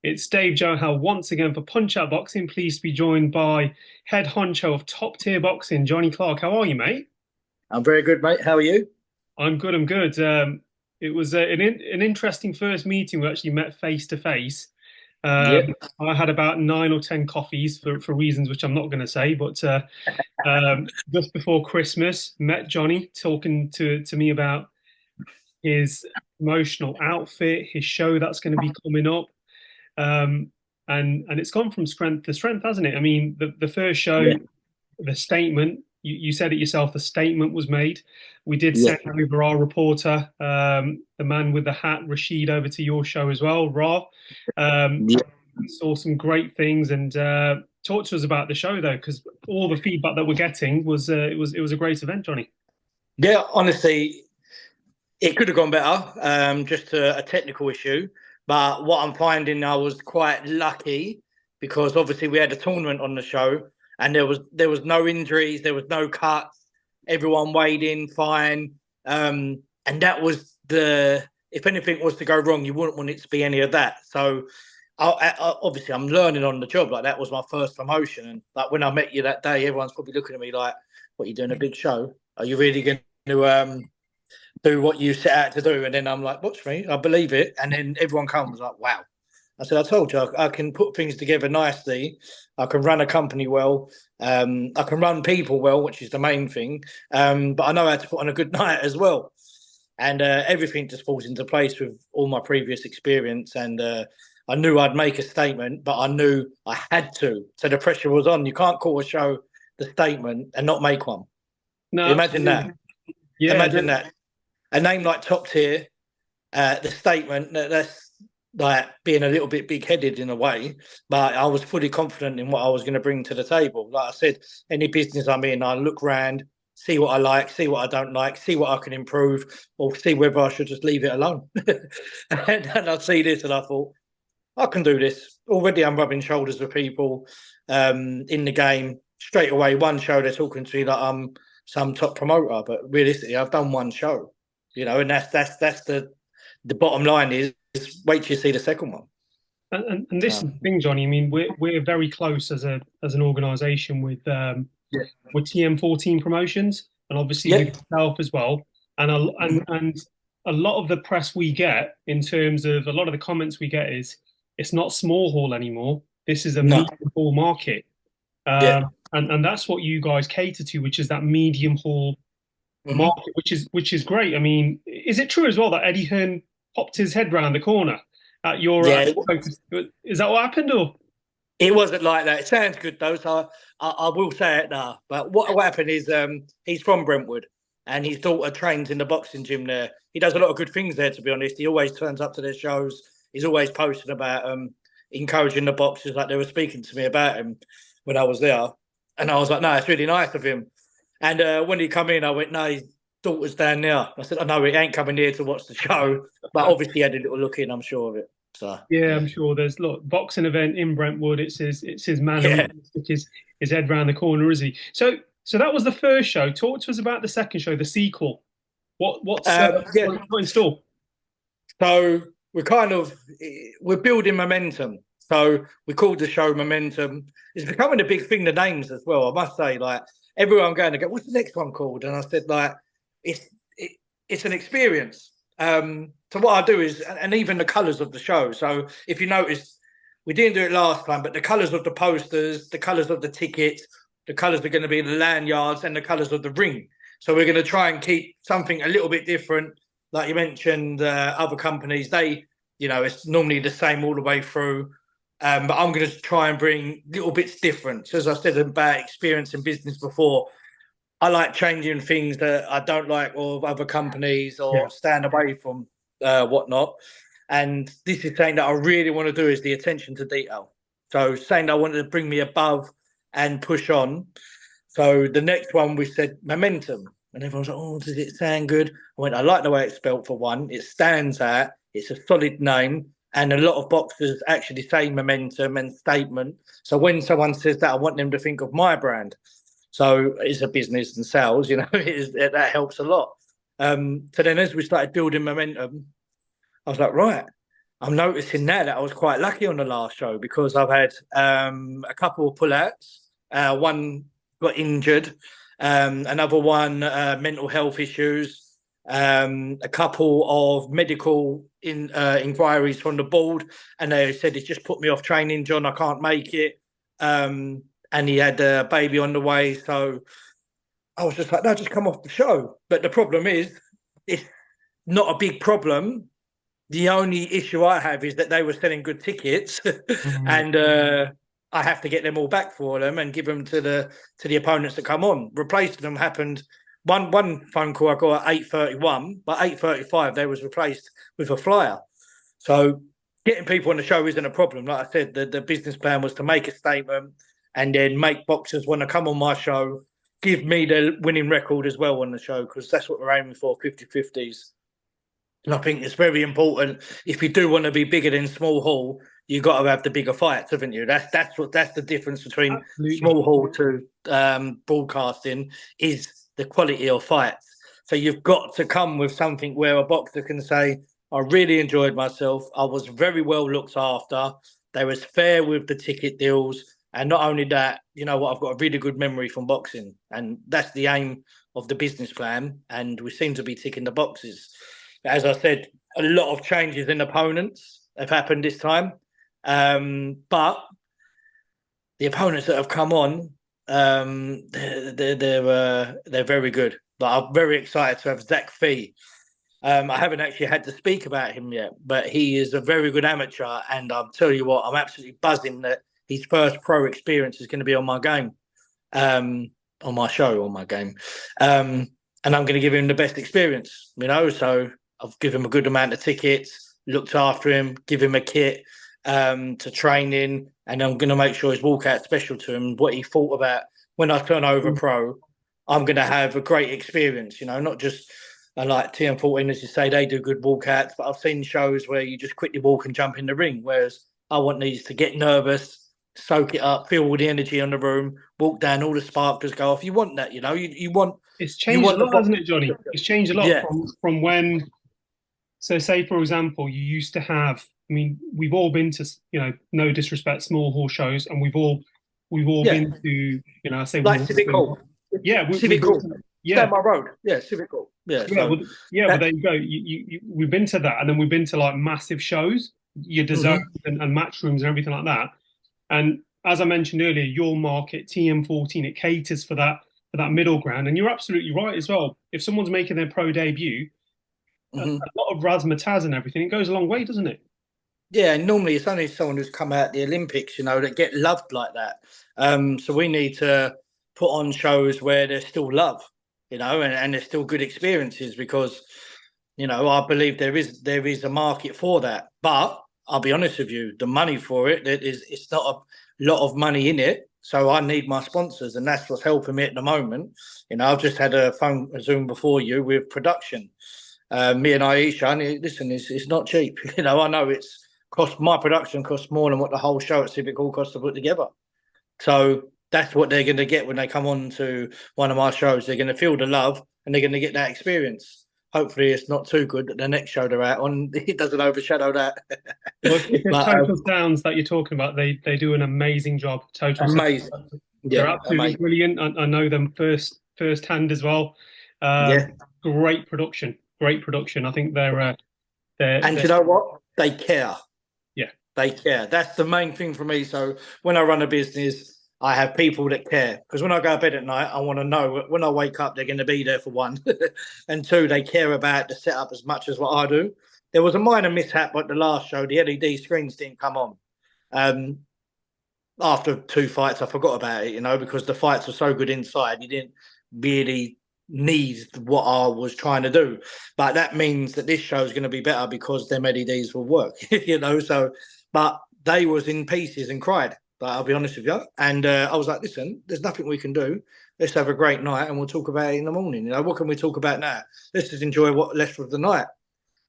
It's Dave Johal once again for Punch Out Boxing. Pleased to be joined by head honcho of Top Tier Boxing, Johnny Clark. How are you, mate? I'm very good, mate. How are you? I'm good. I'm good. It was an interesting first meeting. We actually met face to face. Yeah, I had about 9 or 10 coffees for reasons which I'm not going to say, but just before Christmas, met Johnny talking to me about his promotional outfit, his show that's going to be coming up. Um, and it's gone from strength to strength, hasn't it? I mean, the first show, yeah, the statement, you said it yourself, the statement was made. We did yeah, send over our reporter, the man with the hat, Rashid, over to your show as well, Ra. Um, yeah. saw some great things and talk to us about the show though, because all the feedback that we're getting was it was a great event, Johnny. Yeah, honestly, it could have gone better. Just a technical issue. But what I'm finding, I was quite lucky because obviously we had a tournament on the show, and there was no injuries, there was no cuts. Everyone weighed in fine, and that was the. If anything was to go wrong, you wouldn't want it to be any of that. So, obviously, I'm learning on the job. Like that was my first promotion, and like when I met you that day, everyone's probably looking at me like, "What are you doing? A big show? Are you really going to do what you set out to do?" And then I'm like, watch me, I believe it. And then everyone comes like, wow. I said, I told you, I can put things together nicely. I can run a company well. I can run people well, which is the main thing. But I know how to put on a good night as well. And everything just falls into place with all my previous experience. And I knew I'd make a statement, but I knew I had to. So the pressure was on. You can't call a show the statement and not make one. No, Imagine absolutely. that. Yeah, Imagine that. A name like Top Tier, the statement that's like being a little bit big headed in a way, but I was fully confident in what I was going to bring to the table. Like I said, any business I'm in, I look round, see what I like, see what I don't like, see what I can improve, or see whether I should just leave it alone. And I see this and I thought, I can do this. Already I'm rubbing shoulders with people in the game. Straight away, one show they're talking to me like I'm some top promoter, but realistically, I've done one show, and that's the bottom line is wait till you see the second one. and this So is the thing, Johnny. I mean, we're very close as an organisation yeah, with TM14 Promotions, and obviously with yeah, yourself as well. And a lot of the press we get, in terms of a lot of the comments we get, is it's not small hall anymore. This is a no, medium hall market, yeah, and that's what you guys cater to, which is that medium hall hmm market, which is great. I mean, is it true as well that Eddie Hearn popped his head round the corner at your? yeah. Is that what happened, or? It wasn't like that. It sounds good though, so I will say it now. But what happened is he's from Brentwood, and his daughter trains in the boxing gym there. He does a lot of good things there, to be honest. He always turns up to their shows. He's always posting about encouraging the boxers. Like they were speaking to me about him when I was there, and I was like, no, it's really nice of him. And when he come in, I went, no, his daughter's down there. I said, oh, no, he ain't coming here to watch the show, but obviously he had a little look in. I'm sure of it. So Yeah, yeah, I'm sure there's look boxing event in Brentwood. It's his manner. He yeah. doesn't stick his head round the corner, is he? So that was the first show. Talk to us about the second show, the sequel. Yeah, What's got in store? so we're building momentum. So we called the show Momentum. It's becoming a big thing. The names as well. I must say, like everyone going to go, what's the next one called? And I said, like, it's it's an experience. So what I do is, and even the colours of the show. So if you notice, we didn't do it last time, but the colours of the posters, the colours of the tickets, the colours are going to be the lanyards and the colours of the ring. So we're going to try and keep something a little bit different. Like you mentioned, other companies, it's normally the same all the way through. But I'm going to try and bring little bits different. So as I said about experience in business before, I like changing things that I don't like of other companies Yeah, or stand away from whatnot. And this is something that I really want to do is the attention to detail. So saying that I wanted to bring me above and push on. So the next one we said momentum. And everyone's like, oh, does it sound good? I went, I like the way it's spelled for one. It stands out. It's a solid name. And a lot of boxers actually say momentum and statement. So when someone says that, I want them to think of my brand. So it's a business and sales, that helps a lot. So then as we started building momentum, I was like, right. I'm noticing now that I was quite lucky on the last show because I've had a couple of pullouts. One got injured, another one mental health issues, a couple of medical inquiries from the board, and they said it's just put me off training, John. I can't make it. And he had a baby on the way, so I was just like, no, just come off the show. But the problem is, it's not a big problem. The only issue I have is that they were selling good tickets, and I have to get them all back for them and give them to the opponents that come on. Replacing them happened. One phone call I got at 8:31, but 8:35 they was replaced with a flyer. So getting people on the show isn't a problem. Like I said, the business plan was to make a statement and then make boxers want to come on my show, give me the winning record as well on the show, because that's what we're aiming for, 50-50s. And I think it's very important. If you do want to be bigger than small hall, you got to have the bigger fights, haven't you? That's the difference between Absolutely. small hall to broadcasting is the quality of fights. So you've got to come with something where a boxer can say, I really enjoyed myself. I was very well looked after. They was fair with the ticket deals. And not only that, you know what, I've got a really good memory from boxing. And that's the aim of the business plan. And we seem to be ticking the boxes. As I said, a lot of changes in opponents have happened this time. But the opponents that have come on, they're very good. But I'm very excited to have Zach Fee. I haven't actually had to speak about him yet, but he is a very good amateur. And I'll tell you what, I'm absolutely buzzing that his first pro experience is going to be on my game, on my show, on my game. And I'm going to give him the best experience, you know. So I've given him a good amount of tickets, looked after him, give him a kit to train in, and I'm going to make sure his walkout special to him. What he thought about when I turn over pro, I'm going to have a great experience, you know, not just like TM14, as you say, they do good walkouts, but I've seen shows where you just quickly walk and jump in the ring, whereas I want these to get nervous, soak it up, feel all the energy on the room, walk down, all the sparklers go off. You want that, you know, you want. It's changed a lot, hasn't it, Johnny? It's changed a lot Yeah. from when. So, say for example, you used to have. I mean, we've all been to, you know, no disrespect, small hall shows, and we've all been to, you know, I say like Civic Hall. Yeah, Civic Hall. Yeah, down my road. Yeah, Civic Hall. Yeah, yeah, well, there you go. We've been to that, and then we've been to like massive shows, your dessert and match rooms and everything like that. And as I mentioned earlier, your market TM14, it caters for that middle ground, and you're absolutely right as well. If someone's making their pro debut, a lot of razzmatazz and everything, it goes a long way, doesn't it? Yeah, normally it's only someone who's come out the Olympics, you know, that get loved like that. So we need to put on shows where there's still love, you know, and there's still good experiences, because, you know, I believe there is a market for that. But I'll be honest with you, the money for it's not a lot of money in it. So I need my sponsors, and that's what's helping me at the moment. You know, I've just had a Zoom before you with production. Me and Aisha, and listen, it's not cheap. You know, I know my production costs more than what the whole show at Civic Hall costs to put together. So that's what they're going to get when they come on to one of my shows. They're going to feel the love, and they're going to get that experience. Hopefully, it's not too good that the next show they're out on, it doesn't overshadow that. Well, if it's Total Sounds that you're talking about, they do an amazing job. Total amazing. Sounds. They're absolutely brilliant. I know them first hand as well. Great production. I think they're and you know what? They care. Yeah, they care. That's the main thing for me. So when I run a business, I have people that care, because when I go to bed at night, I want to know when I wake up, they're going to be there, for one. And two, they care about the setup as much as what I do. There was a minor mishap at the last show. The LED screens didn't come on. After 2 fights, I forgot about it, you know, because the fights were so good inside. You didn't really need what I was trying to do. But that means that this show is going to be better because them LEDs will work, you know. So, but they was in pieces and cried. But I'll be honest with you. And I was like, listen, there's nothing we can do. Let's have a great night, and we'll talk about it in the morning. You know, what can we talk about now? Let's just enjoy what's left of the night.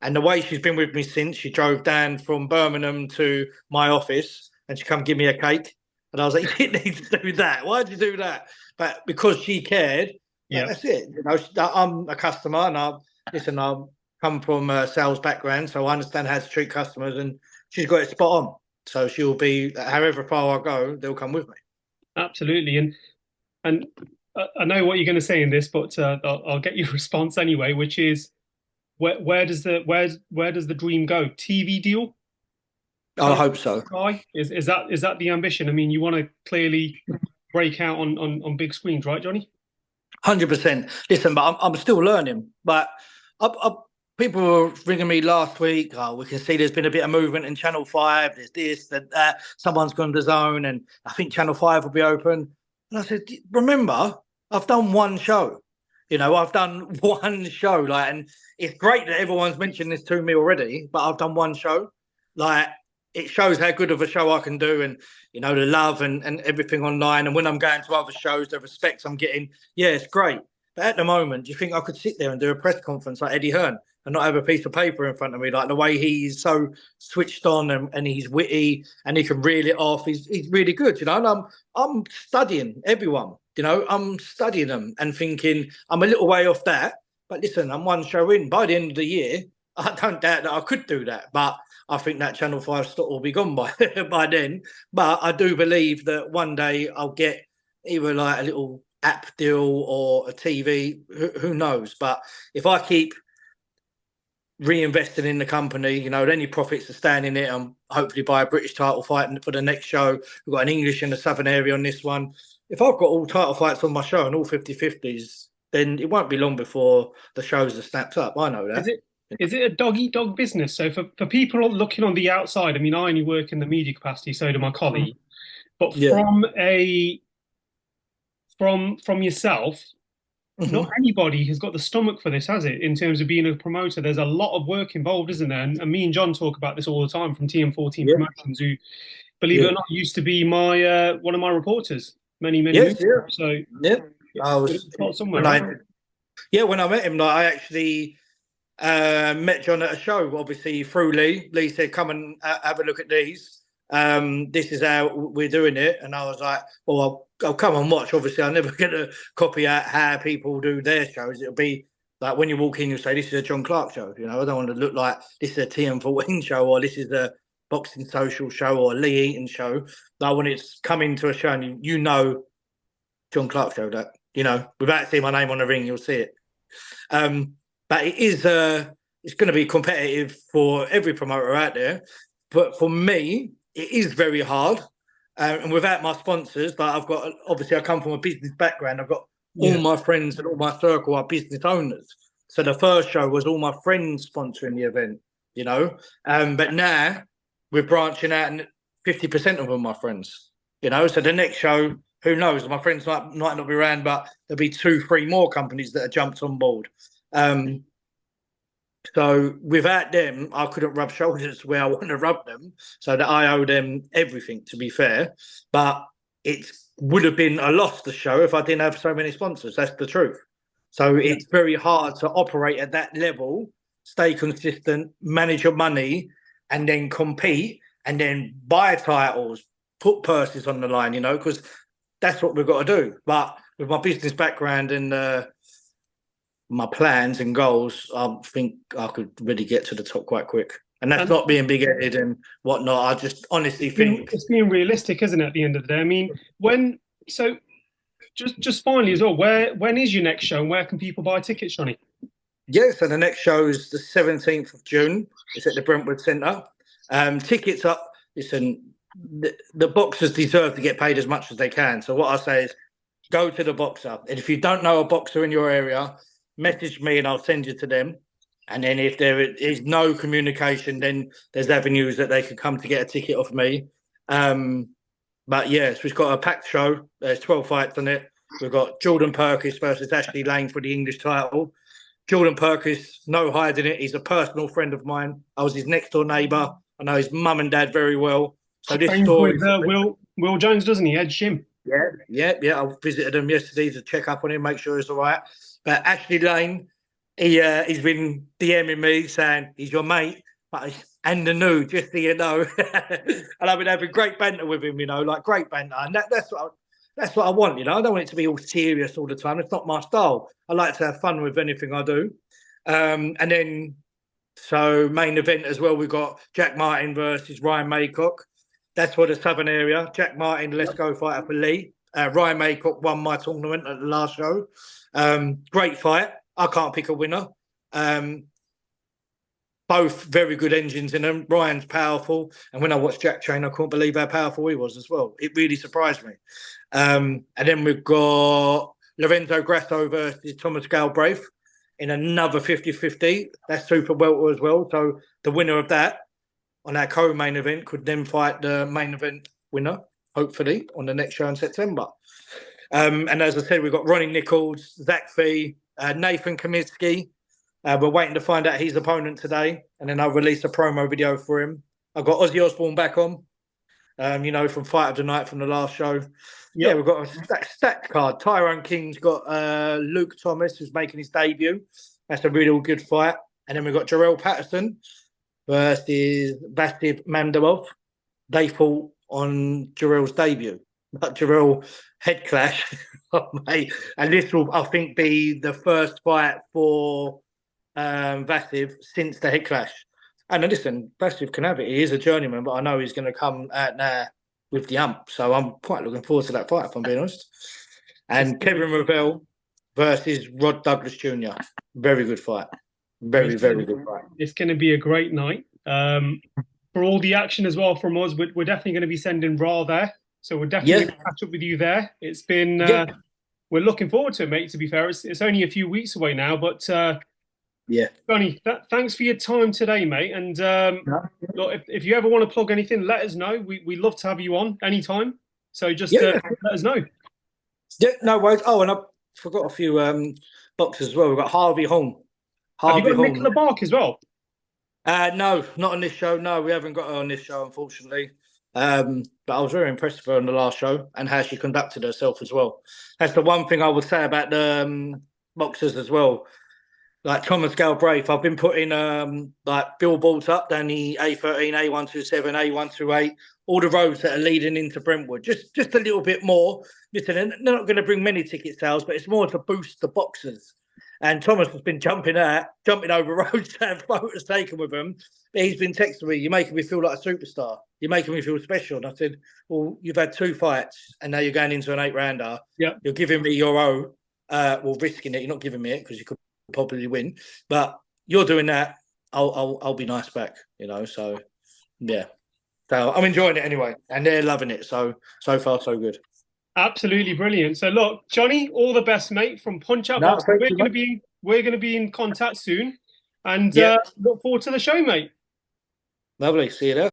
And the way she's been with me since, she drove down from Birmingham to my office, and she come give me a cake. And I was like, you didn't need to do that. Why'd you do that? But because she cared, that's it. You know, I'm a customer, and come from a sales background, so I understand how to treat customers, and she's got it spot on. So she'll be, however far I go, they'll come with me. Absolutely. And I know what you're going to say in this, but I'll get your response anyway, which is where does the dream go? TV deal? I hope so. Is that the ambition? I mean, you want to clearly break out on big screens, right, Johnny? 100%. Listen, but I'm still learning. But people were ringing me last week. Oh, we can see there's been a bit of movement in Channel 5. There's this, that. Someone's gone to Zone, and I think Channel 5 will be open. And I said, remember, I've done one show. I've done one show. And it's great that everyone's mentioned this to me already, but I've done one show. It shows how good of a show I can do, and the love and everything online. And when I'm going to other shows, the respect I'm getting, yeah, it's great. But at the moment, do you think I could sit there and do a press conference like Eddie Hearn and not have a piece of paper in front of me? Like the way he's so switched on, and he's witty and he can reel it off. He's really good, And I'm studying everyone. I'm studying them and thinking I'm a little way off that. But listen, I'm one show in. By the end of the year, I don't doubt that I could do that. But I think that Channel 5 stock will be gone by then. But I do believe that one day I'll get either like a little app deal or a TV. Who knows? But if I keep reinvesting in the company, any profits are staying in it, and hopefully buy a British title fight for the next show. We've got an English in the Southern area on this one. If I've got all title fights on my show and all 50-50s, then it won't be long before the shows are snapped up. I know that. Is it a dog-eat-dog business? So for people looking on the outside, I mean, I only work in the media capacity, so do my colleague. But from yourself, not anybody has got the stomach for this, has it? In terms of being a promoter, there's a lot of work involved, isn't there? And me and John talk about this all the time from TM14 Promotions, who, believe it or not, used to be my one of my reporters many years ago. So I was somewhere. Right? When I met him, I actually met John at a show, obviously through Lee. Lee said, "Come and have a look at these. This is how we're doing it." And I was like, "Well, I'll come and watch." Obviously, I'm never going to copy out how people do their shows. It'll be like when you walk in, you say, "This is a John Clark show." I don't want to look like this is a TM14 show, or this is a Boxing Social show, or a Lee Eaton show. Like when it's coming to a show and John Clark show, that without seeing my name on the ring, you'll see it. But it is it's going to be competitive for every promoter out there. But for me, it is very hard. And without my sponsors, I've got, obviously I come from a business background. I've got all my friends and all my circle are business owners. So the first show was all my friends sponsoring the event, But now we're branching out, and 50% of them are my friends, So the next show, who knows? My friends might not be around, but there'll be 2-3 more companies that have jumped on board. So without them, I couldn't rub shoulders where I want to rub them. So that I owe them everything, to be fair. But it would have been a loss, the show, if I didn't have so many sponsors. That's the truth. So it's very hard to operate at that level, stay consistent, manage your money, and then compete, and then buy titles, put purses on the line, because that's what we've got to do. But with my business background and my plans and goals, I think I could really get to the top quite quick. And that's not being big-headed and whatnot. I just honestly think it's being realistic, isn't it? At the end of the day, I mean, just finally as well, when is your next show, and where can people buy tickets, Johnny? Yeah, so the next show is the 17th of June. It's at the Brentwood Centre. Tickets up. Listen, the boxers deserve to get paid as much as they can. So what I say is, go to the boxer, and if you don't know a boxer in your area, message me and I'll send you to them. And then if there is no communication, then there's avenues that they could come to get a ticket off me. But yes, we've got a packed show. There's 12 fights on it. We've got Jordan Perkis versus Ashley Lane for the English title. Jordan Perkis, no hiding it. He's a personal friend of mine. I was his next door neighbour. I know his mum and dad very well. So this story with Will Jones, doesn't he? Ed Shim. Yeah. I visited him yesterday to check up on him, make sure he's all right. But Ashley Lane, he's been DMing me saying he's your mate, and the new, just so you know. And I've been having great banter with him, like great banter. And that's what I want, I don't want it to be all serious all the time. It's not my style. I like to have fun with anything I do. And then So main event as well, we've got Jack Martin versus Ryan Maycock. That's for the southern area. Jack Martin, let's go fighter for Lee. Ryan Maycock won my tournament at the last show. Great fight. I can't pick a winner. Both very good engines in them. Ryan's powerful. And when I watched Jack train, I couldn't believe how powerful he was as well. It really surprised me. And then we've got Lorenzo Grasso versus Thomas Galbraith in another 50-50. That's super welter as well. So the winner of that on our co-main event could then fight the main event winner, hopefully, on the next show in September. And as I said, we've got Ronnie Nichols, Zach Fee, Nathan Kaminsky. We're waiting to find out his opponent today, and then I'll release a promo video for him. I've got Ozzy Osbourne back on, from Fight of the Night from the last show. Yep. Yeah, we've got a stacked card. Tyrone King's got Luke Thomas, who's making his debut. That's a really good fight. And then we've got Jarrell Patterson versus Vasyl Mamdalov. They fought on Jarrell's debut, but Jarrell head clash. Mate. And this will, I think, be the first fight for Vasyl since the head clash. And listen, Vasyl can have it. He is a journeyman, but I know he's going to come out now with the ump. So I'm quite looking forward to that fight, if I'm being honest. And Kevin Revell versus Rod Douglas Jr. Very good fight. Very good fight. It's going to be a great night. For all the action as well from us, we're definitely going to be sending Ra there. So we're definitely going to catch up with you there. It's been, we're looking forward to it, mate, to be fair. It's only a few weeks away now, but Johnny, thanks for your time today, mate. And look, if you ever want to plug anything, let us know. We love to have you on anytime. So just let us know. Yeah, no worries. Oh, and I forgot a few boxers as well. We've got Harvey Hong. Have you got Nicola Bark as well? No, not on this show. No, we haven't got her on this show, unfortunately. But I was very impressed with her on the last show and how she conducted herself as well. That's the one thing I would say about the boxers as well. Like Thomas Galbraith, I've been putting like billboards up down the A13, A127, A128, all the roads that are leading into Brentwood. Just a little bit more. Listen, they're not going to bring many ticket sales, but it's more to boost the boxers. And Thomas has been jumping over roads to have photos taken with him. He's been texting me, "You're making me feel like a superstar. You're making me feel special." And I said, "Well, you've had 2 fights, and now you're going into an 8-rounder. Yeah, you're giving me your own, risking it. You're not giving me it because you could probably win, but you're doing that. I'll be nice back, So yeah, so I'm enjoying it anyway, and they're loving it. So far so good. Absolutely brilliant. So look, Johnny, all the best, mate, from Punch Out Box. We're going to be in contact soon, and look forward to the show, mate. Lovely. See you there.